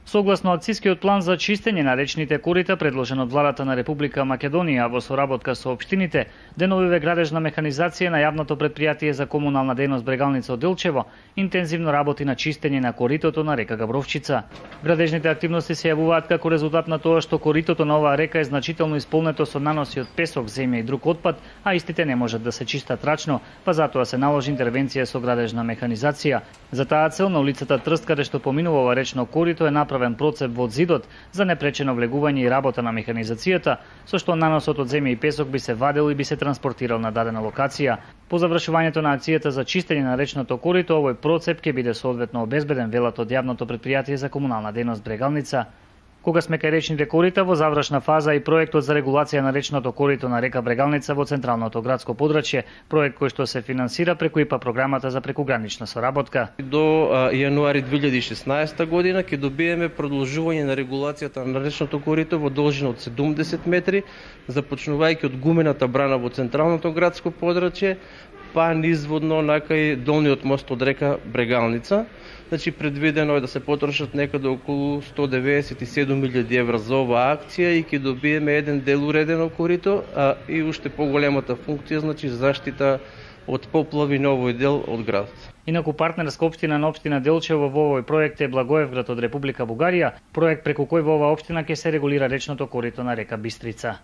Согласно акцискиот план за чистење на речните корита предложен од владата на Република Македонија во соработка со општините, деновиве градежна механизација на јавното претпријатие за комунална дејност Брегалница од Делчево интензивно работи на чистење на коритото на река Габровчица. Градежните активности се јавуваат како резултат на тоа што коритото на оваа река е значително исполнето со наноси од песок, земја и друг отпад, а истите не можат да се чистат рачно, па затоа се наложи интервенција со градежна механизација. За таа цел на улицата Трст, каде што поминува ова речно корито, е направен процеп во зидот за непречено влегување и работа на механизацијата, со што наносот од земја и песок би се вадел и би се транспортирал на дадена локација. По завршувањето на акцијата за чистење на речното корито, овој процеп ќе биде соодветно обезбеден, велат од јавното претпријатие за комунална дејност Брегалница. Кога сме кај речните корита, во завршна фаза и проектот за регулација на речното корито на река Брегалница во централното градско подрачје, проект кој што се финансира преку ИПА програмата за прекугранична соработка. До јануари 2016 година ќе добиеме продолжување на регулацијата на речното корито во должина од 70 метри, започнувајќи од гумената брана во централното градско подрачје, па низводно накај долниот мост од река Брегалница. Значи, предвидено е да се потрошат некаде околу 197.000 евра за оваа акција и ќе добиеме еден дел уредено корито, и уште поголемата функција, значи заштита од поплави на овој дел од градот. Инаку партнерска општина на општина Делчево во овој проект е Благоевград од Република Бугарија, проект преку кој во оваа општина ќе се регулира речното корито на река Бистрица.